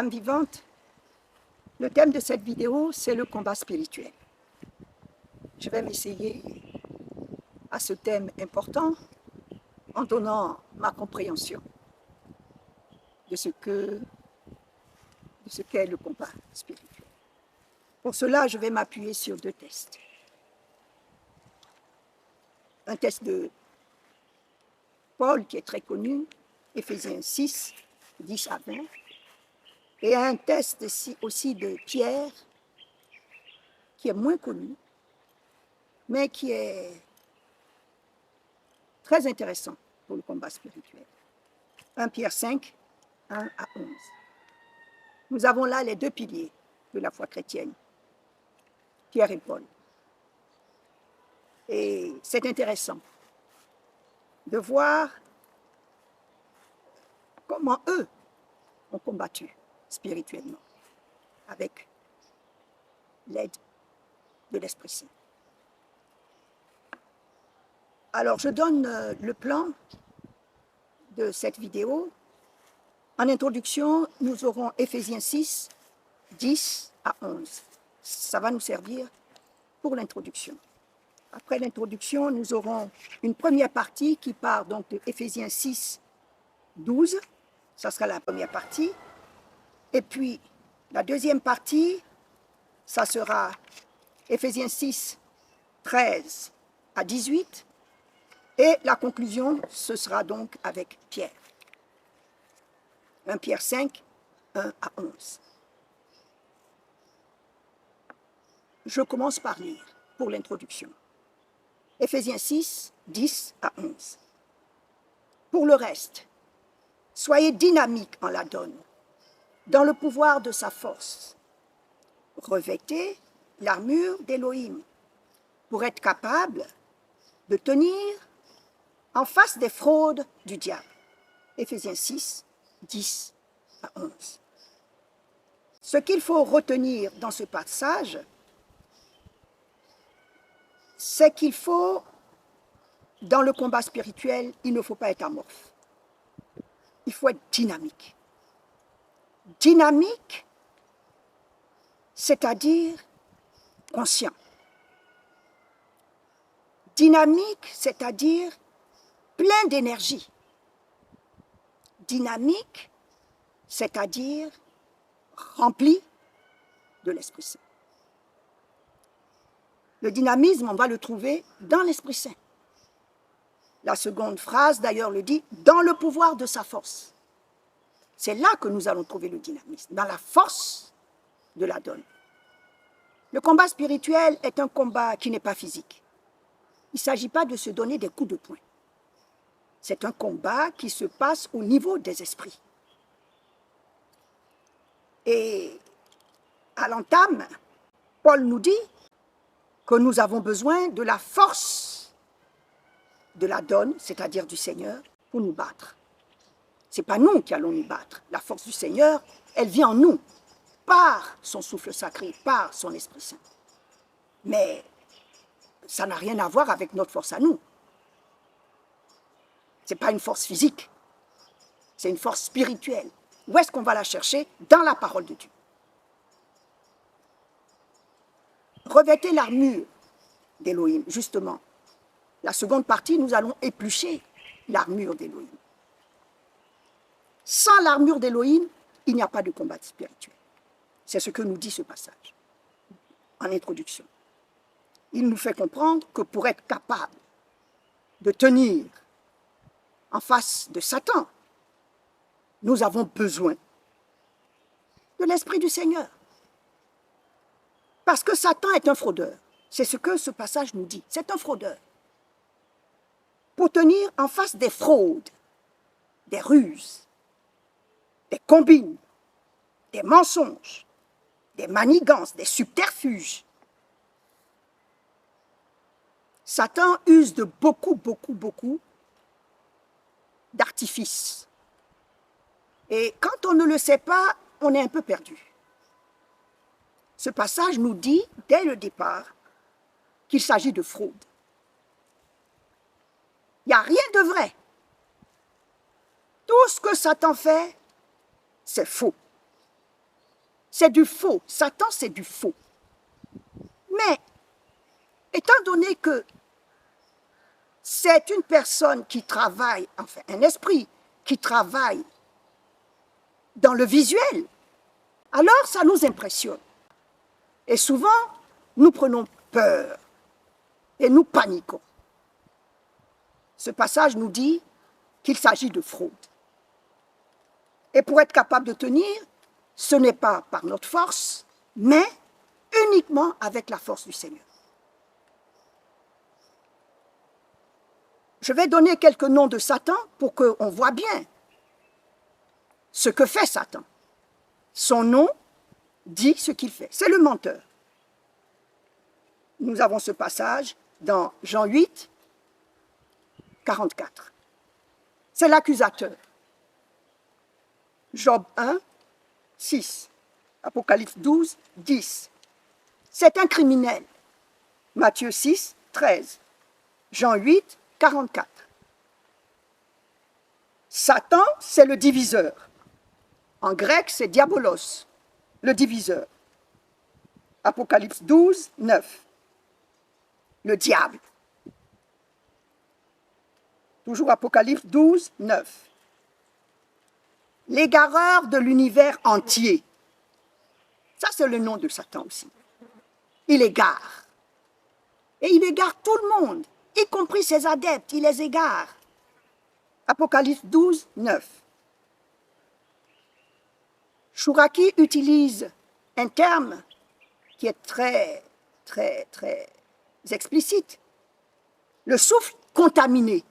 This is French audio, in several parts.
âme vivante, le thème de cette vidéo, c'est le combat spirituel. Je vais m'essayer à ce thème important en donnant ma compréhension de ce qu'est le combat spirituel. Pour cela, je vais m'appuyer sur deux textes. Un texte de Paul qui est très connu, Éphésiens 6, 10 à 20, et un texte aussi de Pierre qui est moins connu, mais qui est très intéressant pour le combat spirituel. 1 Pierre 5, 1 à 11. Nous avons là les deux piliers de la foi chrétienne, Pierre et Paul. Et c'est intéressant de voir comment eux ont combattu spirituellement avec l'aide de l'Esprit Saint. Alors, je donne le plan de cette vidéo. En introduction, nous aurons Éphésiens 6, 10 à 11. Ça va nous servir pour l'introduction. Après l'introduction, nous aurons une première partie qui part donc de Éphésiens 6, 12. Ça sera la première partie. Et puis, la deuxième partie, ça sera Éphésiens 6, 13 à 18. Et la conclusion, ce sera donc avec Pierre. 1 Pierre 5, 1 à 11. Je commence par lire pour l'introduction. Éphésiens 6, 10 à 11. Pour le reste, soyez dynamiques en la donne, dans le pouvoir de sa force. Revêtez l'armure d'Élohim pour être capable de tenir en face des fraudes du diable. Éphésiens 6, 10 à 11. Ce qu'il faut retenir dans ce passage, c'est qu'il faut, dans le combat spirituel, il ne faut pas être amorphe. Il faut être dynamique. Dynamique, c'est-à-dire conscient. Dynamique, c'est-à-dire plein d'énergie. Dynamique, c'est-à-dire rempli de l'Esprit Saint. Le dynamisme, on va le trouver dans l'Esprit Saint. La seconde phrase, d'ailleurs, le dit, dans le pouvoir de sa force. C'est là que nous allons trouver le dynamisme, dans la force de la donne. Le combat spirituel est un combat qui n'est pas physique. Il ne s'agit pas de se donner des coups de poing. C'est un combat qui se passe au niveau des esprits. Et à l'entame, Paul nous dit que nous avons besoin de la force de la donne, c'est-à-dire du Seigneur, pour nous battre. Ce n'est pas nous qui allons nous battre. La force du Seigneur, elle vient en nous, par son souffle sacré, par son Esprit Saint. Mais ça n'a rien à voir avec notre force à nous. Ce n'est pas une force physique, c'est une force spirituelle. Où est-ce qu'on va la chercher? Dans la parole de Dieu. Revêtez l'armure d'Élohim, justement. La seconde partie, nous allons éplucher l'armure d'Élohim. Sans l'armure d'Élohim, il n'y a pas de combat spirituel. C'est ce que nous dit ce passage, en introduction. Il nous fait comprendre que pour être capable de tenir en face de Satan, nous avons besoin de l'Esprit du Seigneur. Parce que Satan est un fraudeur. C'est ce que ce passage nous dit. C'est un fraudeur. Pour tenir en face des fraudes, des ruses, des combines, des mensonges, des manigances, des subterfuges, Satan use de beaucoup d'artifices. Et quand on ne le sait pas, on est un peu perdu. Ce passage nous dit, dès le départ, qu'il s'agit de fraude. Il n'y a rien de vrai. Tout ce que Satan fait, c'est faux. c'est du faux. Satan, c'est du faux. Mais, étant donné que c'est une personne qui travaille, enfin un esprit qui travaille dans le visuel, alors ça nous impressionne. Et souvent, nous prenons peur et nous paniquons. Ce passage nous dit qu'il s'agit de fraude. Et pour être capable de tenir, ce n'est pas par notre force, mais uniquement avec la force du Seigneur. Je vais donner quelques noms de Satan pour qu'on voit bien ce que fait Satan. Son nom dit ce qu'il fait. C'est le menteur. Nous avons ce passage dans Jean 8, 44. C'est l'accusateur. Job 1, 6. Apocalypse 12, 10. C'est un criminel. Matthieu 6, 13. Jean 8, 44. Satan, c'est le diviseur. En grec, c'est diabolos, le diviseur. Apocalypse 12, 9. Le diable. Toujours Apocalypse 12, 9. L'égareur de l'univers entier. Ça, c'est le nom de Satan aussi. Il égare. Et il égare tout le monde, y compris ses adeptes, il les égare. Apocalypse 12, 9. Chouraki utilise un terme qui est très explicite. Le souffle contaminé,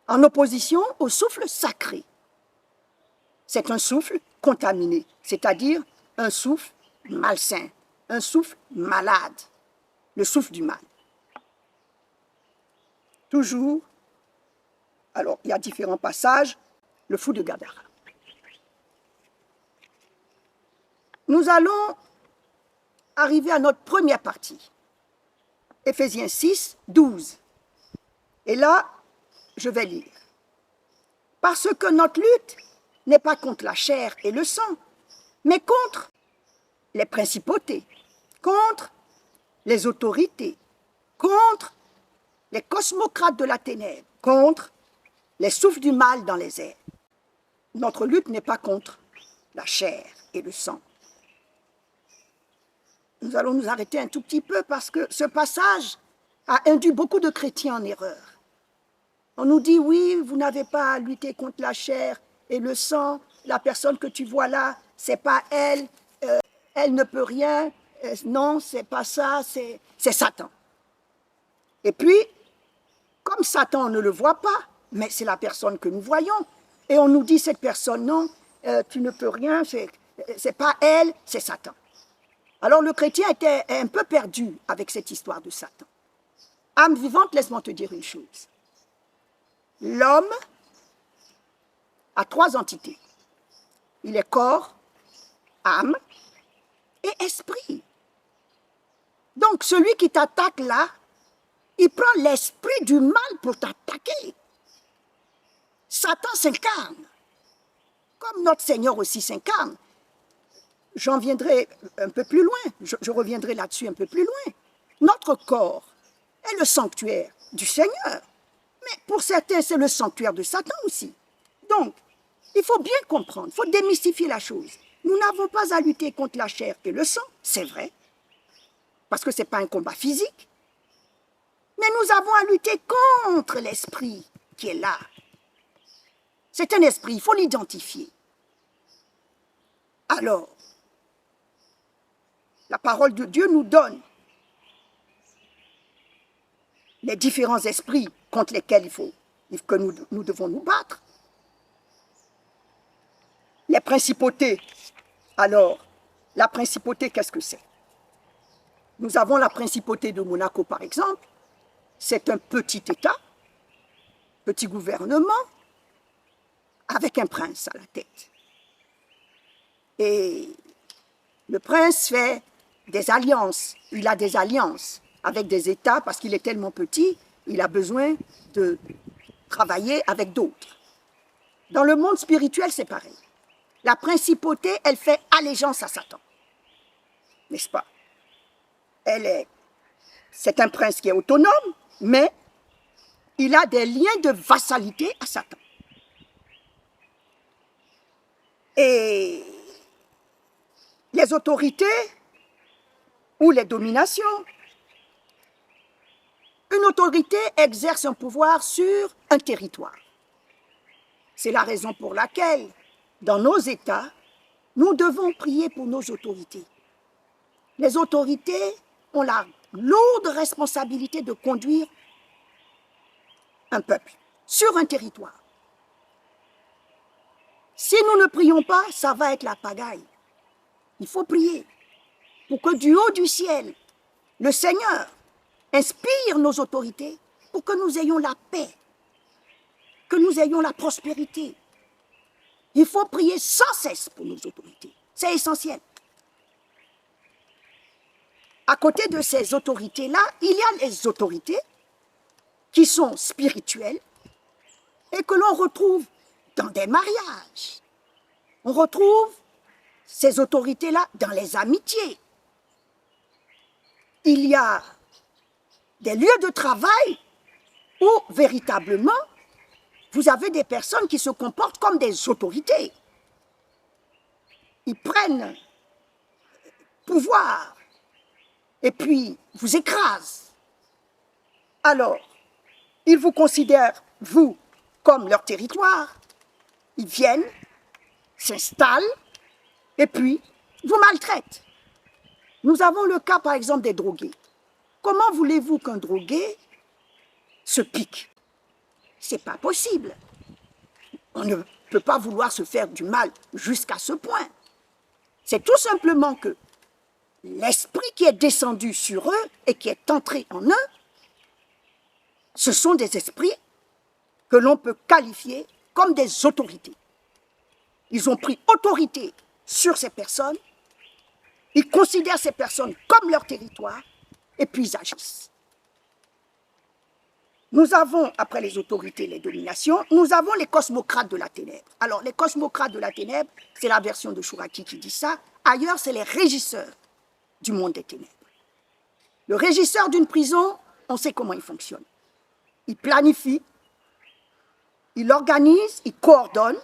en opposition au souffle sacré. C'est un souffle contaminé, c'est-à-dire un souffle malsain, un souffle malade, le souffle du mal. Toujours, alors il y a différents passages, le fou de Gadara. Nous allons arriver à notre première partie, Éphésiens 6, 12. Et là, je vais lire. Parce que notre lutte n'est pas contre la chair et le sang, mais contre les principautés, contre les autorités, contre les cosmocrates de la ténèbre, contre les souffles du mal dans les airs. Notre lutte n'est pas contre la chair et le sang. Nous allons nous arrêter un tout petit peu parce que ce passage a induit beaucoup de chrétiens en erreur. On nous dit, oui, vous n'avez pas à lutter contre la chair et le sang. La personne que tu vois là, c'est pas elle. Elle ne peut rien. Non, c'est pas ça, c'est Satan. Et puis, comme Satan, on ne le voit pas, mais c'est la personne que nous voyons. Et on nous dit, cette personne, non, tu ne peux rien, c'est pas elle, c'est Satan. Alors le chrétien était un peu perdu avec cette histoire de Satan. Âme vivante, laisse-moi te dire une chose. L'homme a trois entités. Il est corps, âme et esprit. Donc celui qui t'attaque là, il prend l'esprit du mal pour t'attaquer. Satan s'incarne, comme notre Seigneur aussi s'incarne. J'en viendrai un peu plus loin, je reviendrai là-dessus un peu plus loin. Notre corps est le sanctuaire du Seigneur, mais pour certains, c'est le sanctuaire de Satan aussi. Donc, il faut bien comprendre, il faut démystifier la chose. Nous n'avons pas à lutter contre la chair et le sang, c'est vrai, parce que ce n'est pas un combat physique, mais nous avons à lutter contre l'esprit qui est là. C'est un esprit, il faut l'identifier. Alors, la parole de Dieu nous donne les différents esprits contre lesquels nous devons nous battre. Les principautés. Alors, la principauté, qu'est-ce que c'est? Nous avons la principauté de Monaco, par exemple. C'est un petit État, petit gouvernement, avec un prince à la tête. Et le prince fait des alliances. Il a des alliances avec des États parce qu'il est tellement petit, il a besoin de travailler avec d'autres. Dans le monde spirituel, c'est pareil. La principauté, elle fait allégeance à Satan. N'est-ce pas? C'est un prince qui est autonome, mais il a des liens de vassalité à Satan. Et les autorités ou les dominations, une autorité exerce un pouvoir sur un territoire. C'est la raison pour laquelle, dans nos États, nous devons prier pour nos autorités. Les autorités ont la lourde responsabilité de conduire un peuple sur un territoire. Si nous ne prions pas, ça va être la pagaille. Il faut prier pour que du haut du ciel, le Seigneur inspire nos autorités pour que nous ayons la paix, que nous ayons la prospérité. Il faut prier sans cesse pour nos autorités. C'est essentiel. À côté de ces autorités-là, il y a les autorités qui sont spirituelles et que l'on retrouve dans des mariages. On retrouve ces autorités-là dans les amitiés. Il y a des lieux de travail où véritablement vous avez des personnes qui se comportent comme des autorités. Ils prennent pouvoir et puis vous écrasent. Alors, ils vous considèrent, vous, comme leur territoire. Ils viennent, s'installent et puis vous maltraitent. Nous avons le cas, par exemple, des drogués. Comment voulez-vous qu'un drogué se pique? Ce n'est pas possible. On ne peut pas vouloir se faire du mal jusqu'à ce point. C'est tout simplement que l'esprit qui est descendu sur eux et qui est entré en eux, ce sont des esprits que l'on peut qualifier comme des autorités. Ils ont pris autorité sur ces personnes, ils considèrent ces personnes comme leur territoire, et puis ils agissent. Nous avons, après les autorités, les dominations, nous avons les cosmocrates de la ténèbre. Alors, les cosmocrates de la ténèbre, c'est la version de Chouraki qui dit ça. Ailleurs, c'est les régisseurs du monde des ténèbres. Le régisseur d'une prison, on sait comment il fonctionne. Il planifie, il organise, il coordonne,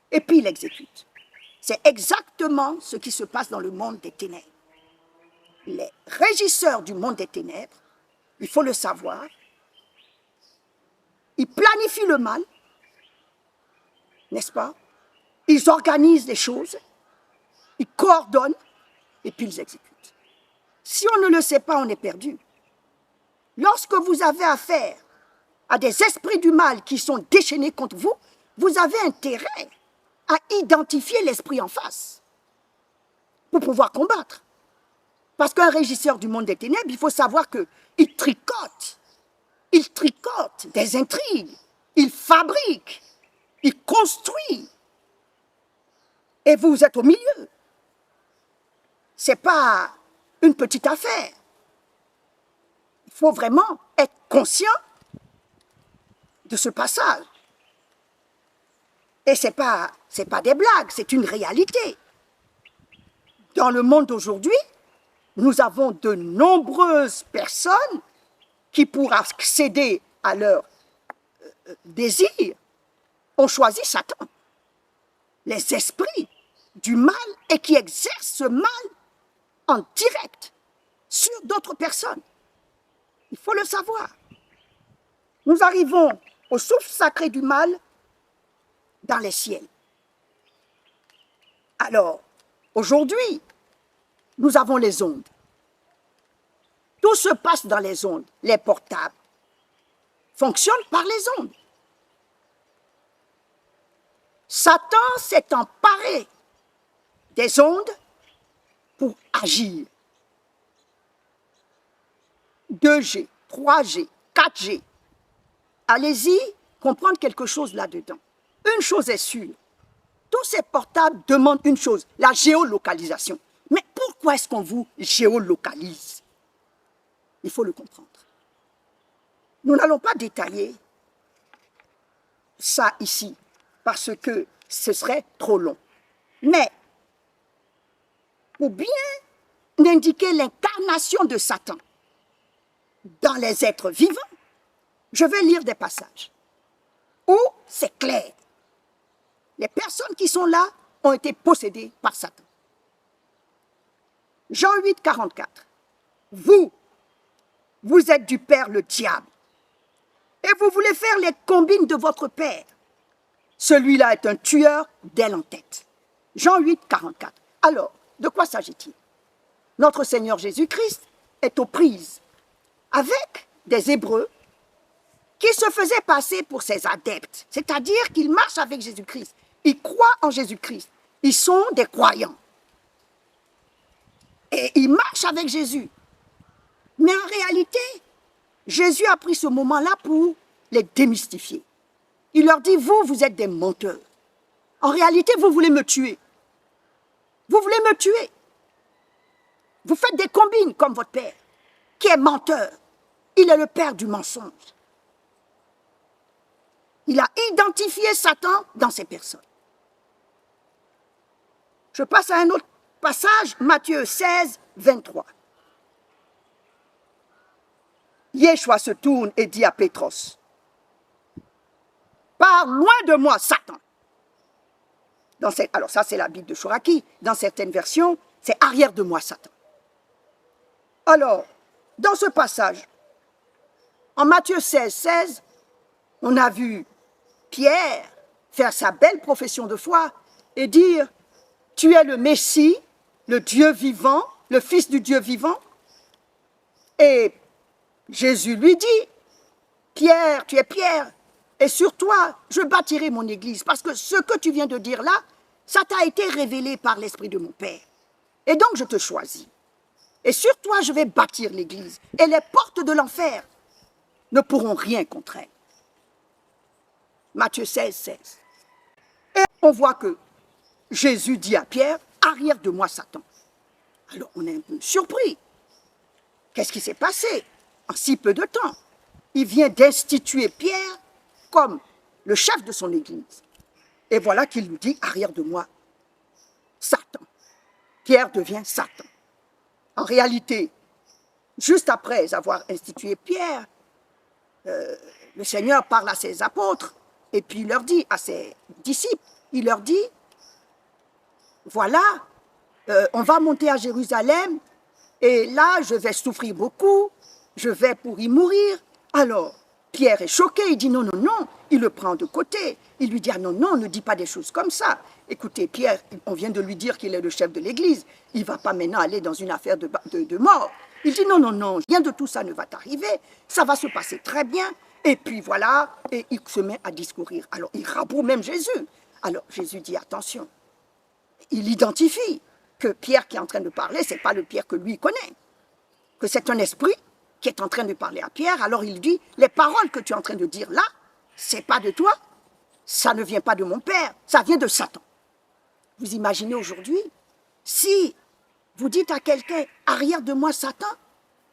et puis il exécute. C'est exactement ce qui se passe dans le monde des ténèbres. Les régisseurs du monde des ténèbres, il faut le savoir, ils planifient le mal, n'est-ce pas? Ils organisent les choses, ils coordonnent, et puis ils exécutent. Si on ne le sait pas, on est perdu. Lorsque vous avez affaire à des esprits du mal qui sont déchaînés contre vous, vous avez intérêt à identifier l'esprit en face pour pouvoir combattre. Parce qu'un régisseur du monde des ténèbres, il faut savoir qu'il tricote des intrigues, il fabrique, il construit. Et vous êtes au milieu. Ce n'est pas une petite affaire. Il faut vraiment être conscient de ce passage. Et ce n'est pas des blagues, c'est une réalité. Dans le monde d'aujourd'hui, nous avons de nombreuses personnes qui, pour accéder à leur désir, ont choisi Satan. Les esprits du mal et qui exercent ce mal en direct sur d'autres personnes. Il faut le savoir. Nous arrivons au souffle sacré du mal dans les ciels. Alors, aujourd'hui, nous avons les ondes. Tout se passe dans les ondes. Les portables fonctionnent par les ondes. Satan s'est emparé des ondes pour agir. 2G, 3G, 4G. Allez-y comprendre quelque chose là-dedans. Une chose est sûre, tous ces portables demandent une chose, la géolocalisation. Mais pourquoi est-ce qu'on vous géolocalise? Il faut le comprendre. Nous n'allons pas détailler ça ici, parce que ce serait trop long. Mais, pour bien indiquer l'incarnation de Satan dans les êtres vivants, je vais lire des passages où c'est clair. Les personnes qui sont là ont été possédées par Satan. Jean 8, 44. Vous êtes du père le diable, et vous voulez faire les combines de votre père. Celui-là est un tueur dès en tête. Jean 8, 44. Alors, de quoi s'agit-il? Notre Seigneur Jésus-Christ est aux prises avec des Hébreux qui se faisaient passer pour ses adeptes, c'est-à-dire qu'ils marchent avec Jésus-Christ, ils croient en Jésus-Christ, ils sont des croyants. Et ils marchent avec Jésus. Mais en réalité, Jésus a pris ce moment-là pour les démystifier. Il leur dit, vous êtes des menteurs. En réalité, vous voulez me tuer. Vous voulez me tuer. Vous faites des combines comme votre père, qui est menteur. Il est le père du mensonge. Il a identifié Satan dans ces personnes. Je passe à un autre passage, Matthieu 16, 23. Yeshua se tourne et dit à Pétros, « Pars loin de moi, Satan !» Alors ça, c'est la Bible de Chouraki. Dans certaines versions, c'est « arrière de moi, Satan ». Alors, dans ce passage, en Matthieu 16, 16, on a vu Pierre faire sa belle profession de foi et dire « Tu es le Messie, le Dieu vivant, le Fils du Dieu vivant ». Et Jésus lui dit « Pierre, tu es Pierre, et sur toi, je bâtirai mon église. » Parce que ce que tu viens de dire là, ça t'a été révélé par l'Esprit de mon Père. Et donc, je te choisis. Et sur toi, je vais bâtir l'église. Et les portes de l'enfer ne pourront rien contre elle. Matthieu 16, 16. Et on voit que Jésus dit à Pierre, « Arrière de moi, Satan ». Alors, on est un peu surpris. Qu'est-ce qui s'est passé en si peu de temps? Il vient d'instituer Pierre comme le chef de son église. Et voilà qu'il lui dit, « Arrière de moi, Satan ». Pierre devient Satan. En réalité, juste après avoir institué Pierre, le Seigneur parle à ses apôtres et puis il leur dit, à ses disciples, il leur dit, voilà, on va monter à Jérusalem et là, je vais souffrir beaucoup, je vais pour y mourir. Alors, Pierre est choqué, il dit non, non, non, il le prend de côté. Il lui dit, ah non, non, ne dis pas des choses comme ça. Écoutez, Pierre, on vient de lui dire qu'il est le chef de l'église, il ne va pas maintenant aller dans une affaire de mort. Il dit, non, non, non, rien de tout ça ne va t'arriver, ça va se passer très bien. Et puis voilà, et il se met à discourir. Alors, il raboue même Jésus. Alors, Jésus dit, attention, il identifie que Pierre qui est en train de parler, ce n'est pas le Pierre que lui connaît, que c'est un esprit qui est en train de parler à Pierre. Alors il dit, les paroles que tu es en train de dire là, ce n'est pas de toi, ça ne vient pas de mon Père, ça vient de Satan. Vous imaginez aujourd'hui, si vous dites à quelqu'un, arrière de moi Satan,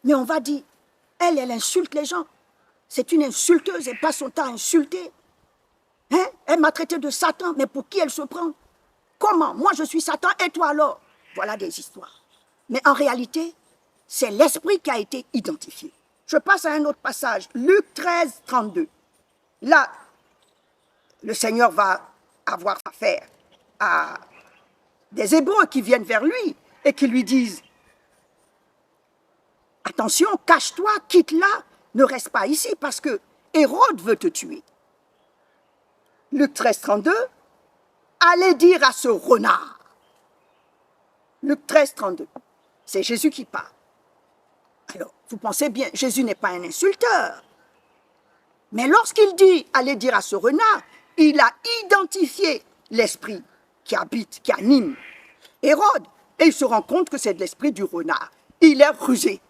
mais on va dire, elle insulte les gens, c'est une insulteuse, elle passe son temps à insulter. Hein? Elle m'a traité de Satan, mais pour qui elle se prend? Comment? Moi je suis Satan et toi alors? Voilà des histoires. Mais en réalité, c'est l'esprit qui a été identifié. Je passe à un autre passage, Luc 13, 32. Là, le Seigneur va avoir affaire à des Hébreux qui viennent vers lui et qui lui disent « Attention, cache-toi, quitte-la, ne reste pas ici parce que Hérode veut te tuer. » Luc 13, 32, « Allez dire à ce renard. » Luc 13, 32, c'est Jésus qui parle. Alors, vous pensez bien, Jésus n'est pas un insulteur. Mais lorsqu'il dit, allez dire à ce renard, il a identifié l'esprit qui habite, qui anime Hérode. Et il se rend compte que c'est de l'esprit du renard. Il est rusé.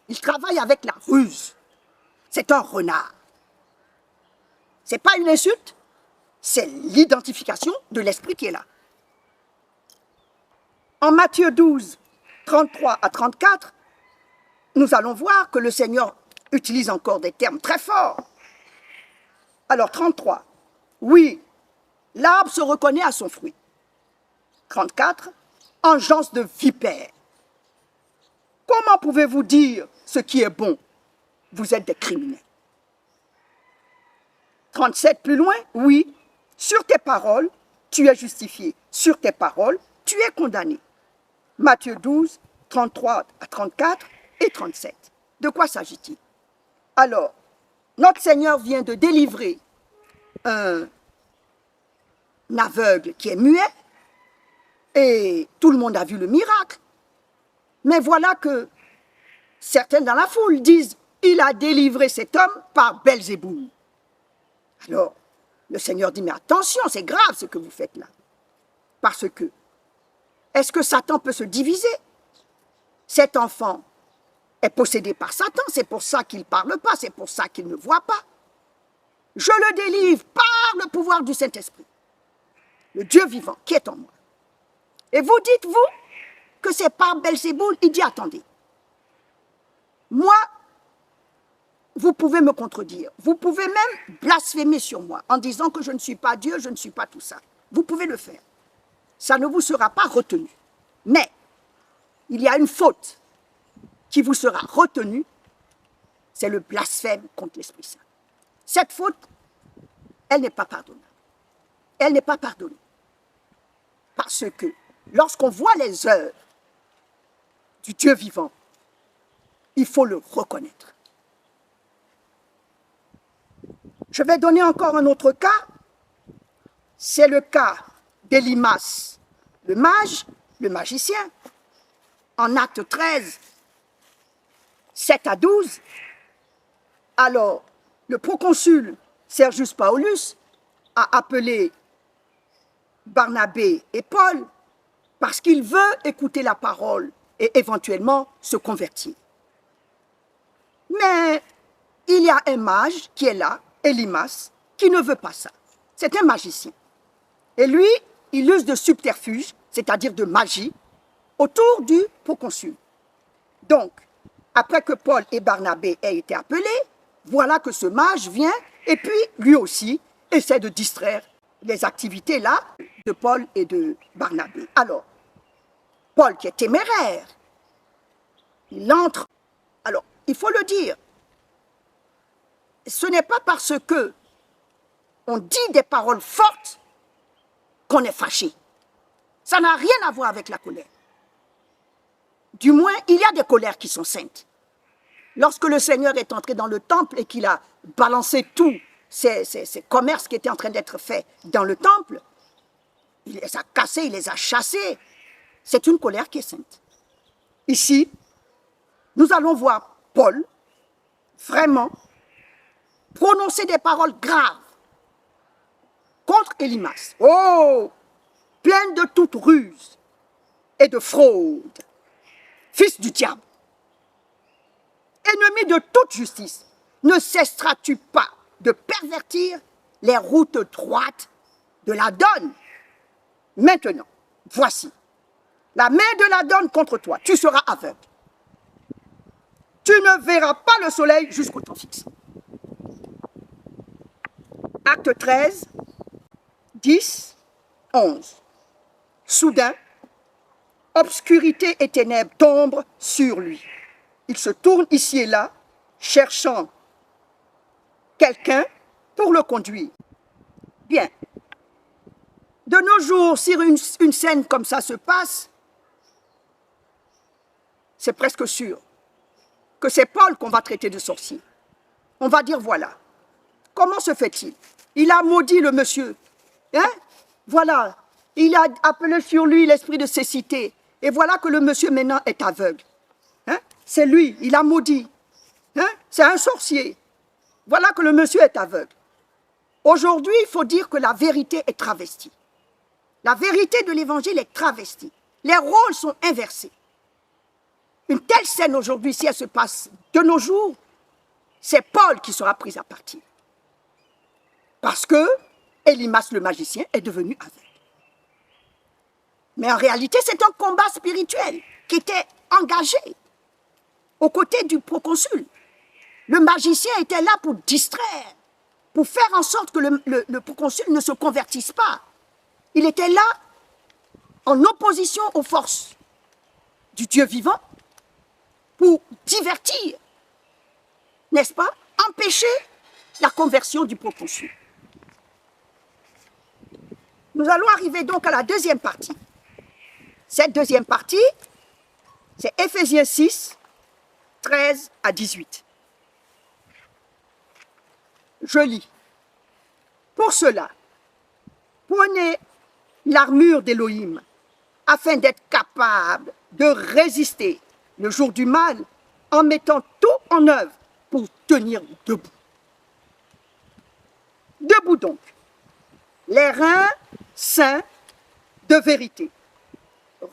Il travaille avec la ruse. C'est un renard. Ce n'est pas une insulte, c'est l'identification de l'esprit qui est là. En Matthieu 12, 33 à 34, nous allons voir que le Seigneur utilise encore des termes très forts. Alors, 33. Oui, l'arbre se reconnaît à son fruit. 34, engeance de vipère. Comment pouvez-vous dire ce qui est bon? Vous êtes des criminels. 37 plus loin, oui, sur tes paroles, tu es justifié. Sur tes paroles, tu es condamné. Matthieu 12, 33 à 34 et 37. De quoi s'agit-il? Alors, notre Seigneur vient de délivrer un aveugle qui est muet et tout le monde a vu le miracle. Mais voilà que certains dans la foule disent « Il a délivré cet homme par Belzéboul ». Alors, le Seigneur dit « Mais attention, c'est grave ce que vous faites là. Parce que, est-ce que Satan peut se diviser? Cet enfant est possédé par Satan, c'est pour ça qu'il ne parle pas, c'est pour ça qu'il ne voit pas. Je le délivre par le pouvoir du Saint-Esprit, le Dieu vivant qui est en moi. Et vous dites, vous, que c'est par Belzéboul. Il dit, attendez, moi, vous pouvez me contredire, vous pouvez même blasphémer sur moi en disant que je ne suis pas Dieu, je ne suis pas tout ça. Vous pouvez le faire. Ça ne vous sera pas retenu. Mais, il y a une faute qui vous sera retenue, c'est le blasphème contre l'Esprit Saint. Cette faute, elle n'est pas pardonnable. Elle n'est pas pardonnée. Parce que lorsqu'on voit les œuvres du Dieu vivant, il faut le reconnaître. Je vais donner encore un autre cas. C'est le cas d'Élimas, le mage, le magicien. En Acte 13, 7 à 12, alors le proconsul Sergius Paulus a appelé Barnabé et Paul parce qu'il veut écouter la parole et éventuellement se convertir. Mais il y a un mage qui est là, Élimas, qui ne veut pas ça. C'est un magicien. Et lui, il use de subterfuge, c'est-à-dire de magie, autour du proconsul. Donc, après que Paul et Barnabé aient été appelés, voilà que ce mage vient et puis lui aussi essaie de distraire les activités là de Paul et de Barnabé. Alors, Paul qui est téméraire, il entre. Alors, il faut le dire, ce n'est pas parce que on dit des paroles fortes qu'on est fâché. Ça n'a rien à voir avec la colère. Du moins, il y a des colères qui sont saintes. Lorsque le Seigneur est entré dans le temple et qu'il a balancé tous ces commerces qui étaient en train d'être faits dans le temple, il les a cassés, il les a chassés. C'est une colère qui est sainte. Ici, nous allons voir Paul vraiment prononcer des paroles graves contre Élimas. Oh, plein de toute ruse et de fraude, fils du diable, ennemi de toute justice, ne cesseras-tu pas de pervertir les routes droites de la donne? Maintenant, voici, la main de la donne contre toi, tu seras aveugle. Tu ne verras pas le soleil jusqu'au temps fixe. Acte 13, 10, 11. Soudain, obscurité et ténèbres tombent sur lui. Il se tourne ici et là, cherchant quelqu'un pour le conduire. Bien. De nos jours, si une scène comme ça se passe, c'est presque sûr que c'est Paul qu'on va traiter de sorcier. On va dire, voilà, comment se fait-il? Il a maudit le monsieur. Hein? Voilà, il a appelé sur lui l'esprit de cécité. Et voilà que le monsieur maintenant est aveugle. Hein? C'est lui, il a maudit. Hein? C'est un sorcier. Voilà que le monsieur est aveugle. Aujourd'hui, il faut dire que la vérité est travestie. La vérité de l'évangile est travestie. Les rôles sont inversés. Une telle scène aujourd'hui, si elle se passe de nos jours, c'est Paul qui sera pris à partie. Parce que Élimas le magicien est devenu aveugle. Mais en réalité, c'est un combat spirituel qui était engagé aux côtés du proconsul. Le magicien était là pour distraire, pour faire en sorte que le proconsul ne se convertisse pas. Il était là en opposition aux forces du Dieu vivant pour divertir, n'est-ce pas, empêcher la conversion du proconsul. Nous allons arriver donc à la deuxième partie. Cette deuxième partie, c'est Éphésiens 6, 13 à 18. Je lis. Pour cela, prenez l'armure d'Élohim afin d'être capable de résister le jour du mal en mettant tout en œuvre pour tenir debout. Debout donc, les reins saints de vérité.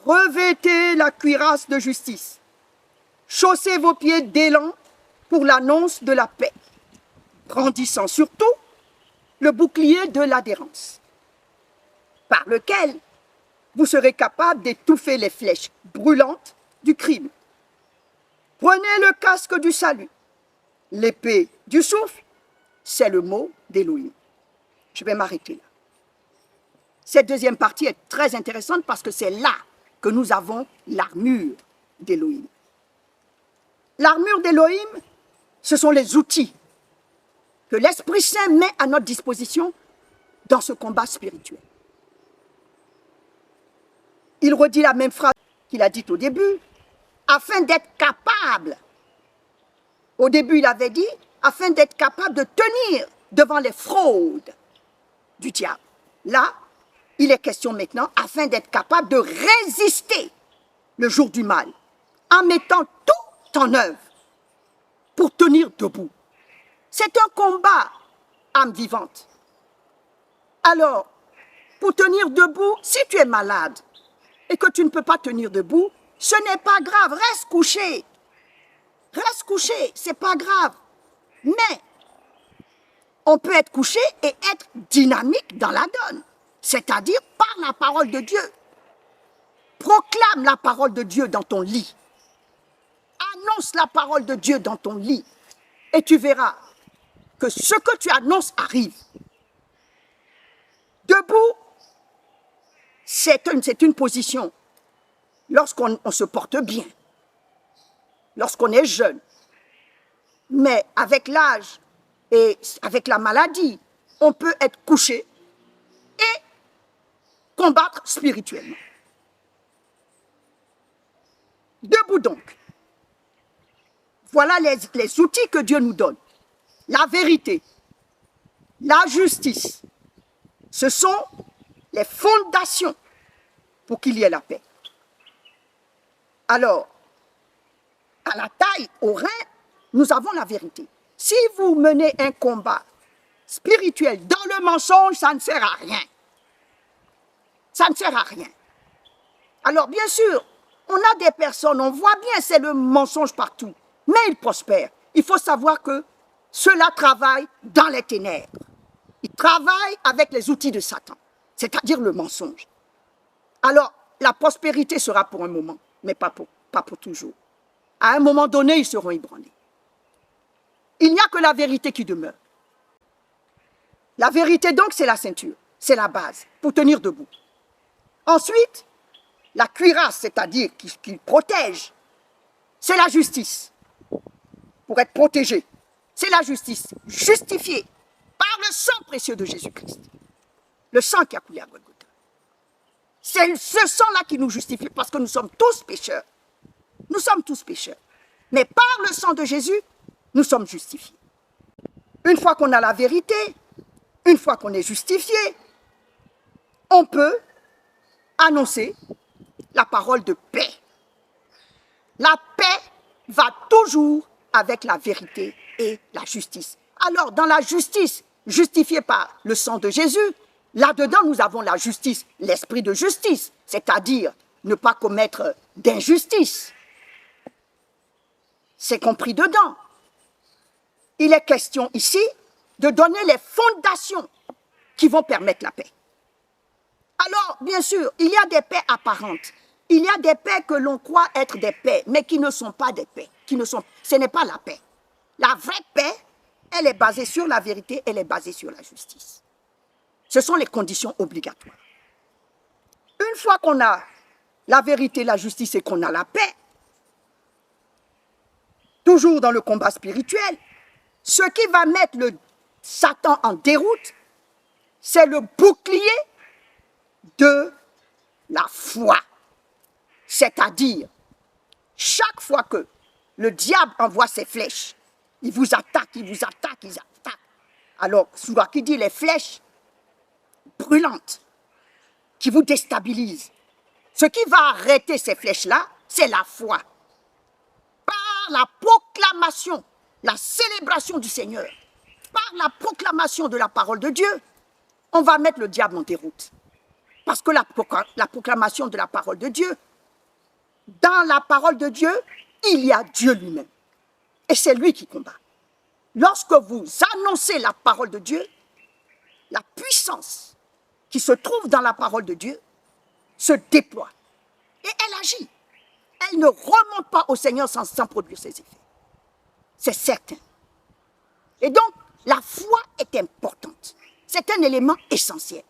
Revêtez la cuirasse de justice. Chaussez vos pieds d'élan pour l'annonce de la paix, brandissant surtout le bouclier de l'adhérence, par lequel vous serez capable d'étouffer les flèches brûlantes du crime. Prenez le casque du salut. L'épée du souffle, c'est le mot d'Élohim. Je vais m'arrêter là. Cette deuxième partie est très intéressante parce que c'est là que nous avons l'armure d'Élohim. L'armure d'Élohim, ce sont les outils que l'Esprit Saint met à notre disposition dans ce combat spirituel. Il redit la même phrase qu'il a dite au début, afin d'être capable. Au début, il avait dit, afin d'être capable de tenir devant les fraudes du diable. Là, il est question maintenant, afin d'être capable de résister le jour du mal, en mettant tout en œuvre pour tenir debout. C'est un combat, âme vivante. Alors, pour tenir debout, si tu es malade et que tu ne peux pas tenir debout, ce n'est pas grave, reste couché. Reste couché, c'est pas grave. Mais, on peut être couché et être dynamique dans la donne, c'est-à-dire par la parole de Dieu. Proclame la parole de Dieu dans ton lit. Annonce la parole de Dieu dans ton lit. Et tu verras que ce que tu annonces arrive. Debout, c'est une position lorsqu'on se porte bien, lorsqu'on est jeune. Mais avec l'âge et avec la maladie, on peut être couché et combattre spirituellement. Debout donc. Voilà les outils que Dieu nous donne. La vérité, la justice, ce sont les fondations pour qu'il y ait la paix. Alors, à la taille, au rein, nous avons la vérité. Si vous menez un combat spirituel dans le mensonge, ça ne sert à rien. Ça ne sert à rien. Alors, bien sûr, on a des personnes, on voit bien, c'est le mensonge partout, mais ils prospèrent. Il faut savoir que ceux-là travaillent dans les ténèbres. Ils travaillent avec les outils de Satan, c'est-à-dire le mensonge. Alors, la prospérité sera pour un moment, mais pas pour toujours. À un moment donné, ils seront ébranlés. Il n'y a que la vérité qui demeure. La vérité, donc, c'est la ceinture, c'est la base pour tenir debout. Ensuite, la cuirasse, c'est-à-dire qui protège, c'est la justice. Pour être protégé, c'est la justice, justifiée par le sang précieux de Jésus-Christ. Le sang qui a coulé à Golgotha. C'est ce sang-là qui nous justifie parce que nous sommes tous pécheurs. Nous sommes tous pécheurs. Mais par le sang de Jésus, nous sommes justifiés. Une fois qu'on a la vérité, une fois qu'on est justifié, on peut annoncer la parole de paix. La paix va toujours avec la vérité et la justice. Alors, dans la justice justifiée par le sang de Jésus, là-dedans, nous avons la justice, l'esprit de justice, c'est-à-dire ne pas commettre d'injustice. C'est compris dedans. Il est question ici de donner les fondations qui vont permettre la paix. Alors, bien sûr, il y a des paix apparentes. Il y a des paix que l'on croit être des paix, mais qui ne sont pas des paix. Ce n'est pas la paix. La vraie paix, elle est basée sur la vérité, elle est basée sur la justice. Ce sont les conditions obligatoires. Une fois qu'on a la vérité, la justice et qu'on a la paix, toujours dans le combat spirituel, ce qui va mettre le Satan en déroute, c'est le bouclier de la foi. C'est-à-dire, chaque fois que le diable envoie ses flèches, il vous attaque, il vous attaque, il vous attaque. Alors, souvent qui dit les flèches brûlantes qui vous déstabilisent. Ce qui va arrêter ces flèches-là, c'est la foi. Par la proclamation, la célébration du Seigneur, par la proclamation de la parole de Dieu, on va mettre le diable en déroute. Parce que la proclamation de la parole de Dieu, dans la parole de Dieu, il y a Dieu lui-même. Et c'est lui qui combat. Lorsque vous annoncez la parole de Dieu, la puissance qui se trouve dans la parole de Dieu se déploie. Et elle agit. Elle ne remonte pas au Seigneur sans produire ses effets. C'est certain. Et donc, la foi est importante. C'est un élément essentiel.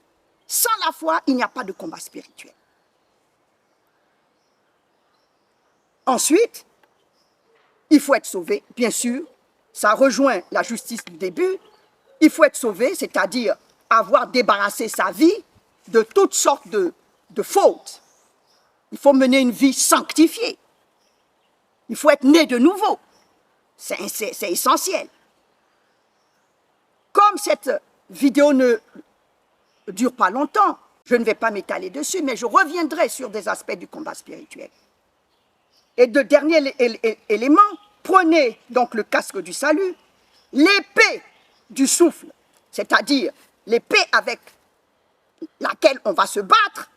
Sans la foi, il n'y a pas de combat spirituel. Ensuite, il faut être sauvé, bien sûr. Ça rejoint la justice du début. Il faut être sauvé, c'est-à-dire avoir débarrassé sa vie de toutes sortes de fautes. Il faut mener une vie sanctifiée. Il faut être né de nouveau. C'est essentiel. Comme cette vidéo ne dure pas longtemps, je ne vais pas m'étaler dessus, mais je reviendrai sur des aspects du combat spirituel. Et de dernier élément, prenez donc le casque du salut, l'épée du souffle, c'est-à-dire l'épée avec laquelle on va se battre,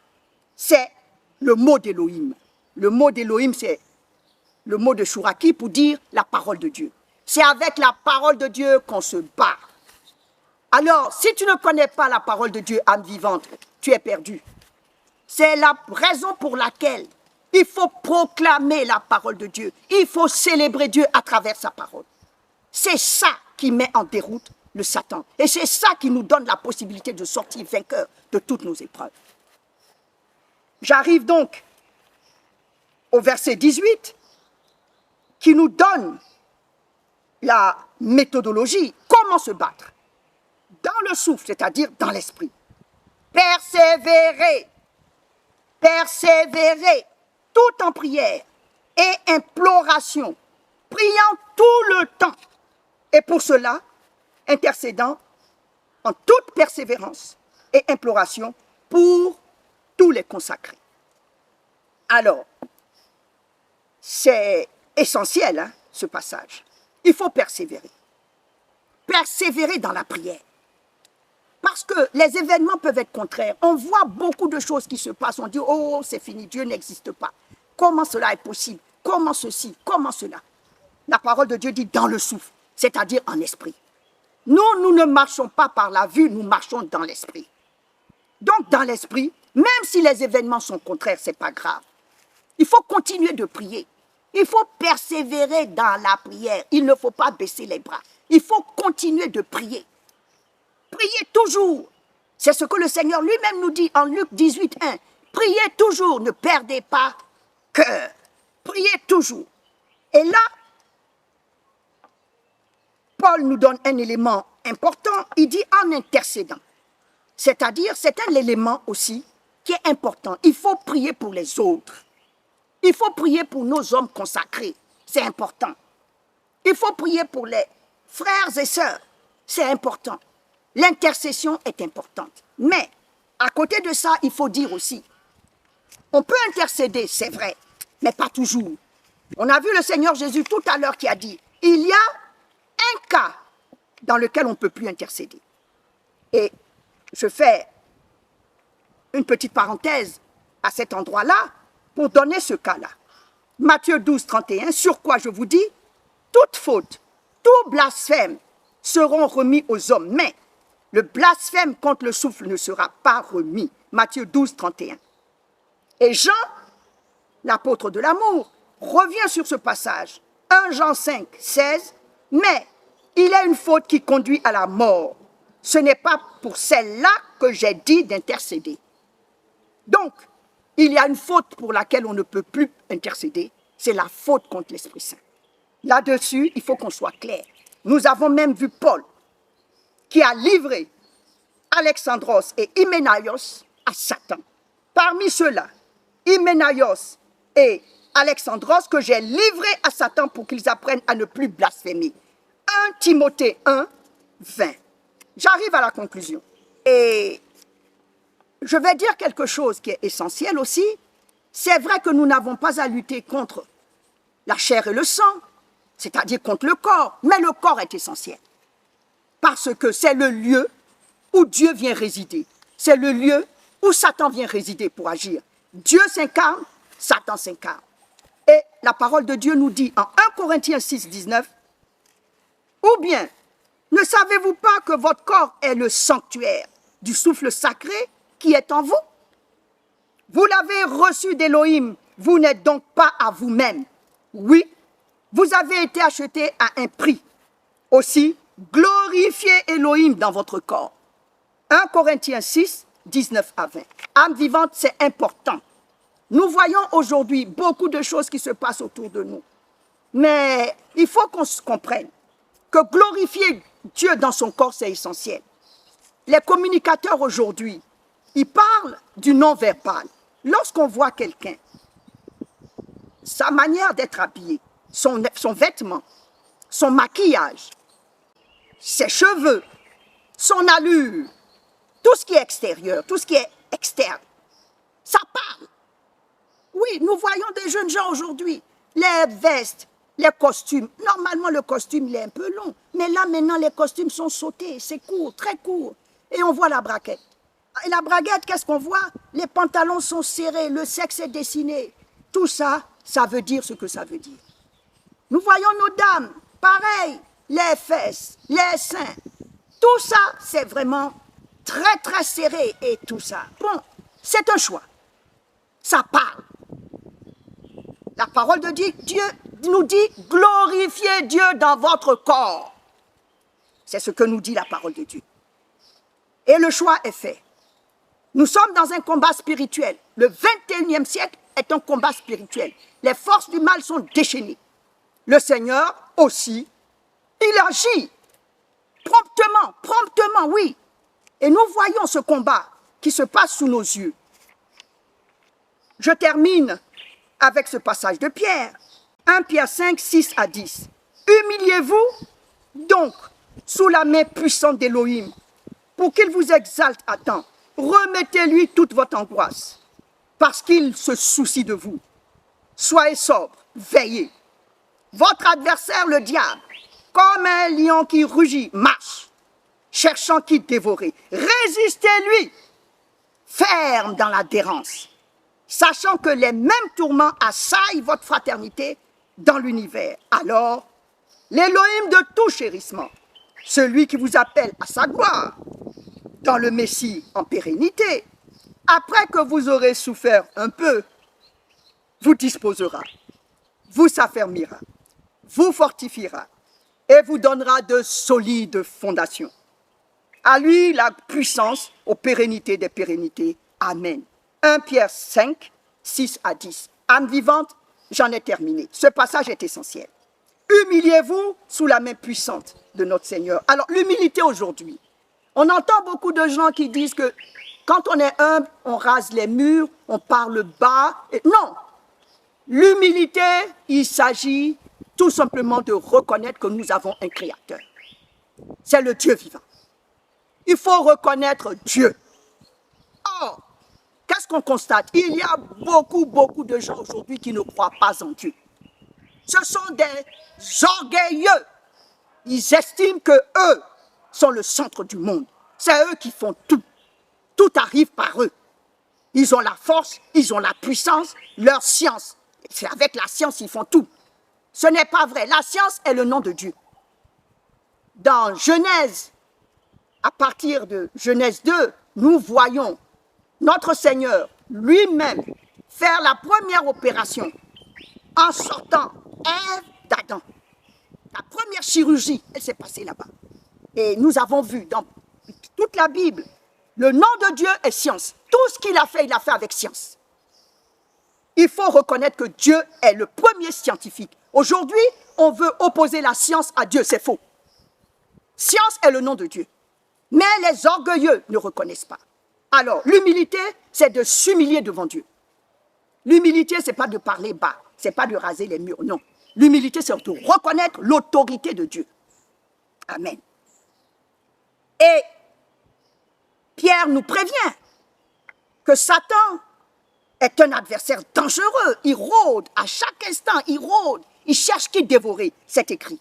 c'est le mot d'Élohim. Le mot d'Élohim, c'est le mot de Chouraki pour dire la parole de Dieu. C'est avec la parole de Dieu qu'on se bat. Alors, si tu ne connais pas la parole de Dieu, âme vivante, tu es perdu. C'est la raison pour laquelle il faut proclamer la parole de Dieu. Il faut célébrer Dieu à travers sa parole. C'est ça qui met en déroute le Satan. Et c'est ça qui nous donne la possibilité de sortir vainqueur de toutes nos épreuves. J'arrive donc au verset 18 qui nous donne la méthodologie, comment se battre. Dans le souffle, c'est-à-dire dans l'esprit. Persévérer, persévérer, tout en prière et imploration, priant tout le temps. Et pour cela, intercédant en toute persévérance et imploration pour tous les consacrés. Alors, c'est essentiel, hein, ce passage. Il faut persévérer. Persévérer dans la prière. Parce que les événements peuvent être contraires. On voit beaucoup de choses qui se passent. On dit, oh, c'est fini, Dieu n'existe pas. Comment cela est possible? Comment ceci? Comment cela? La parole de Dieu dit dans le souffle, c'est-à-dire en esprit. Nous ne marchons pas par la vue, nous marchons dans l'esprit. Donc, dans l'esprit, même si les événements sont contraires, ce n'est pas grave. Il faut continuer de prier. Il faut persévérer dans la prière. Il ne faut pas baisser les bras. Il faut continuer de prier. Priez toujours. C'est ce que le Seigneur lui-même nous dit en Luc 18, 1. Priez toujours, ne perdez pas cœur. Priez toujours. Et là, Paul nous donne un élément important. Il dit en intercédant. C'est-à-dire, c'est un élément aussi qui est important. Il faut prier pour les autres. Il faut prier pour nos hommes consacrés. C'est important. Il faut prier pour les frères et sœurs. C'est important. L'intercession est importante. Mais, à côté de ça, il faut dire aussi, on peut intercéder, c'est vrai, mais pas toujours. On a vu le Seigneur Jésus tout à l'heure qui a dit, il y a un cas dans lequel on ne peut plus intercéder. Et je fais une petite parenthèse à cet endroit-là pour donner ce cas-là. Matthieu 12, 31, sur quoi je vous dis, toute faute, tout blasphème seront remis aux hommes, mais le blasphème contre le souffle ne sera pas remis. Matthieu 12, 31. Et Jean, l'apôtre de l'amour, revient sur ce passage. 1 Jean 5, 16. Mais il y a une faute qui conduit à la mort. Ce n'est pas pour celle-là que j'ai dit d'intercéder. Donc, il y a une faute pour laquelle on ne peut plus intercéder, c'est la faute contre l'Esprit Saint. Là-dessus, il faut qu'on soit clair. Nous avons même vu Paul qui a livré Alexandros et Hyménaïos à Satan. Parmi ceux-là, Hyménaïos et Alexandros que j'ai livrés à Satan pour qu'ils apprennent à ne plus blasphémer. 1 Timothée 1, 20. J'arrive à la conclusion. Et je vais dire quelque chose qui est essentiel aussi. C'est vrai que nous n'avons pas à lutter contre la chair et le sang, c'est-à-dire contre le corps, mais le corps est essentiel. Parce que c'est le lieu où Dieu vient résider. C'est le lieu où Satan vient résider pour agir. Dieu s'incarne, Satan s'incarne. Et la parole de Dieu nous dit en 1 Corinthiens 6, 19, « Ou bien, ne savez-vous pas que votre corps est le sanctuaire du souffle sacré qui est en vous? Vous l'avez reçu d'Élohim, vous n'êtes donc pas à vous-même. Oui, vous avez été acheté à un prix. Aussi, glorifiez Élohim dans votre corps. » 1 Corinthiens 6, 19 à 20. Âme vivante, c'est important. Nous voyons aujourd'hui beaucoup de choses qui se passent autour de nous. Mais il faut qu'on se comprenne que glorifier Dieu dans son corps, c'est essentiel. Les communicateurs aujourd'hui, ils parlent du non-verbal. Lorsqu'on voit quelqu'un, sa manière d'être habillé, son vêtement, son maquillage, ses cheveux, son allure, tout ce qui est extérieur, tout ce qui est externe, ça parle. Oui, nous voyons des jeunes gens aujourd'hui, les vestes, les costumes. Normalement, le costume, il est un peu long. Mais là, maintenant, les costumes sont sautés, c'est court, très court. Et on voit la braguette. Et la braguette, qu'est-ce qu'on voit? Les pantalons sont serrés, le sexe est dessiné. Tout ça, ça veut dire ce que ça veut dire. Nous voyons nos dames, pareil, les fesses, les seins. Tout ça, c'est vraiment très, très serré et tout ça. Bon, c'est un choix. Ça parle. La parole de Dieu nous dit « Glorifiez Dieu dans votre corps ». C'est ce que nous dit la parole de Dieu. Et le choix est fait. Nous sommes dans un combat spirituel. Le 21e siècle est un combat spirituel. Les forces du mal sont déchaînées. Le Seigneur aussi, il agit promptement, oui. Et nous voyons ce combat qui se passe sous nos yeux. Je termine avec ce passage de Pierre. 1 Pierre 5, 6 à 10. Humiliez-vous donc sous la main puissante d'Élohim pour qu'il vous exalte à temps. Remettez-lui toute votre angoisse parce qu'il se soucie de vous. Soyez sobre, veillez. Votre adversaire, le diable, comme un lion qui rugit, marche, cherchant qui dévorer. Résistez-lui, ferme dans l'adhérence, sachant que les mêmes tourments assaillent votre fraternité dans l'univers. Alors, l'Élohim de tout chérissement, celui qui vous appelle à sa gloire, dans le Messie en pérennité, après que vous aurez souffert un peu, vous disposera, vous s'affermira, vous fortifiera et vous donnera de solides fondations. À lui la puissance aux pérennités des pérennités. Amen. 1 Pierre 5, 6 à 10. Âme vivante, j'en ai terminé. Ce passage est essentiel. Humiliez-vous sous la main puissante de notre Seigneur. Alors, l'humilité aujourd'hui. On entend beaucoup de gens qui disent que quand on est humble, on rase les murs, on parle bas. Non. L'humilité, il s'agit tout simplement de reconnaître que nous avons un Créateur. C'est le Dieu vivant. Il faut reconnaître Dieu. Or, qu'est-ce qu'on constate? Il y a beaucoup de gens aujourd'hui qui ne croient pas en Dieu. Ce sont des orgueilleux. Ils estiment qu'eux sont le centre du monde. C'est eux qui font tout. Tout arrive par eux. Ils ont la force, ils ont la puissance, leur science. C'est avec la science qu'ils font tout. Ce n'est pas vrai. La science est le nom de Dieu. Dans Genèse, à partir de Genèse 2, nous voyons notre Seigneur lui-même faire la première opération en sortant Ève d'Adam. La première chirurgie, elle s'est passée là-bas. Et nous avons vu dans toute la Bible, le nom de Dieu est science. Tout ce qu'il a fait avec science. Il faut reconnaître que Dieu est le premier scientifique. Aujourd'hui, on veut opposer la science à Dieu, c'est faux. Science est le nom de Dieu. Mais les orgueilleux ne reconnaissent pas. Alors, l'humilité, c'est de s'humilier devant Dieu. L'humilité, ce n'est pas de parler bas, ce n'est pas de raser les murs, non. L'humilité, c'est de reconnaître l'autorité de Dieu. Amen. Et Pierre nous prévient que Satan est un adversaire dangereux. Il rôde à chaque instant, il rôde, il cherche qui dévorer. C'est écrit.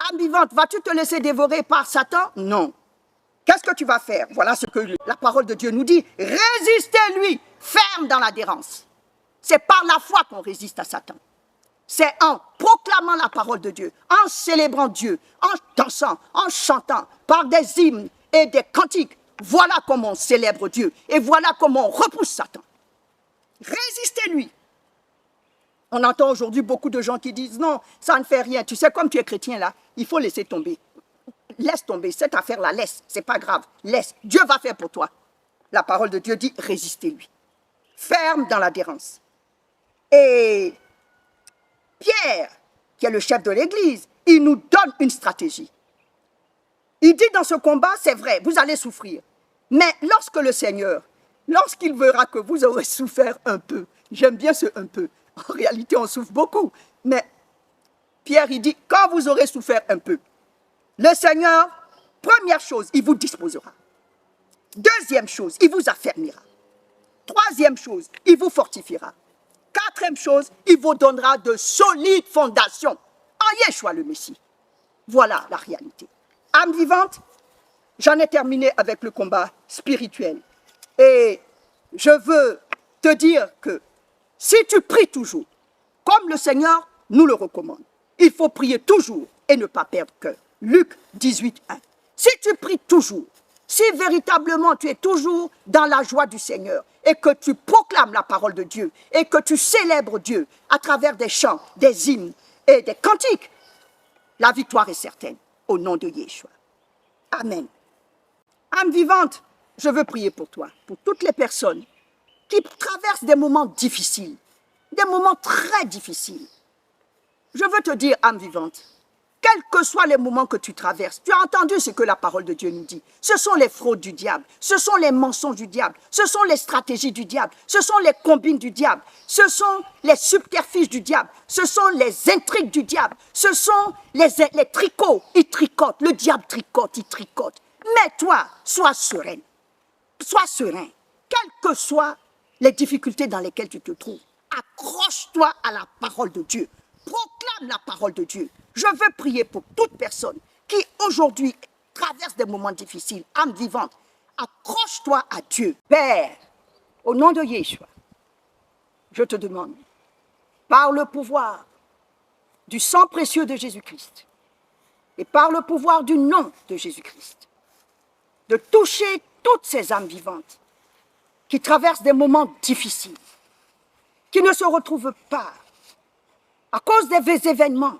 Âme vivante, vas-tu te laisser dévorer par Satan? Non. Qu'est-ce que tu vas faire? Voilà ce que la parole de Dieu nous dit. Résistez-lui, ferme dans l'adhérence. C'est par la foi qu'on résiste à Satan. C'est en proclamant la parole de Dieu, en célébrant Dieu, en dansant, en chantant, par des hymnes et des cantiques. Voilà comment on célèbre Dieu et voilà comment on repousse Satan. Résistez-lui. On entend aujourd'hui beaucoup de gens qui disent non, ça ne fait rien. Tu sais, comme tu es chrétien là, il faut laisser tomber. Laisse tomber, cette affaire-là, laisse, c'est pas grave, laisse. Dieu va faire pour toi. La parole de Dieu dit, résistez-lui. Ferme dans l'adhérence. Et Pierre, qui est le chef de l'Église, il nous donne une stratégie. Il dit dans ce combat, c'est vrai, vous allez souffrir. Mais lorsque le Seigneur, lorsqu'il verra que vous aurez souffert un peu, j'aime bien ce un peu, en réalité on souffre beaucoup, mais Pierre il dit, quand vous aurez souffert un peu, le Seigneur, première chose, il vous disposera. Deuxième chose, il vous affermira. Troisième chose, il vous fortifiera. Quatrième chose, il vous donnera de solides fondations en Yeshua le Messie. Voilà la réalité. Âme vivante, j'en ai terminé avec le combat spirituel. Et je veux te dire que si tu pries toujours, comme le Seigneur nous le recommande, il faut prier toujours et ne pas perdre cœur. Luc 18, 1. Si tu pries toujours, si véritablement tu es toujours dans la joie du Seigneur et que tu proclames la parole de Dieu et que tu célèbres Dieu à travers des chants, des hymnes et des cantiques, la victoire est certaine au nom de Yeshua. Amen. Âme vivante, je veux prier pour toi, pour toutes les personnes qui traversent des moments difficiles, des moments très difficiles. Je veux te dire, âme vivante, quels que soient les moments que tu traverses, tu as entendu ce que la parole de Dieu nous dit. Ce sont les fraudes du diable, ce sont les mensonges du diable, ce sont les stratégies du diable, ce sont les combines du diable, ce sont les subterfuges du diable, ce sont les intrigues du diable, ce sont les tricots. Il tricote, le diable tricote, il tricote. Mais toi, sois sereine, sois serein, quelles que soient les difficultés dans lesquelles tu te trouves. Accroche-toi à la parole de Dieu. Proclame la parole de Dieu. Je veux prier pour toute personne qui aujourd'hui traverse des moments difficiles, âme vivante. Accroche-toi à Dieu. Père, au nom de Yeshua, je te demande, par le pouvoir du sang précieux de Jésus-Christ et par le pouvoir du nom de Jésus-Christ, de toucher toutes ces âmes vivantes qui traversent des moments difficiles, qui ne se retrouvent pas à cause des événements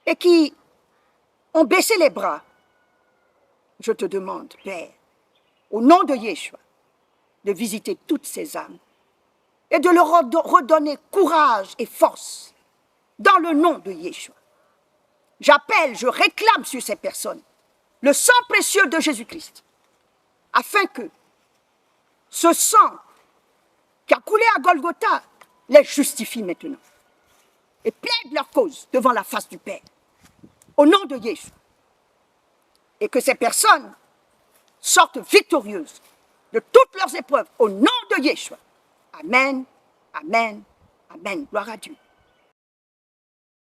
et qui ont baissé les bras. Je te demande, Père, au nom de Yeshua, de visiter toutes ces âmes et de leur redonner courage et force dans le nom de Yeshua. J'appelle, je réclame sur ces personnes le sang précieux de Jésus-Christ afin que ce sang qui a coulé à Golgotha les justifie maintenant et plaide leur cause devant la face du Père, au nom de Yeshua. Et que ces personnes sortent victorieuses de toutes leurs épreuves, au nom de Yeshua. Amen, amen, amen. Gloire à Dieu.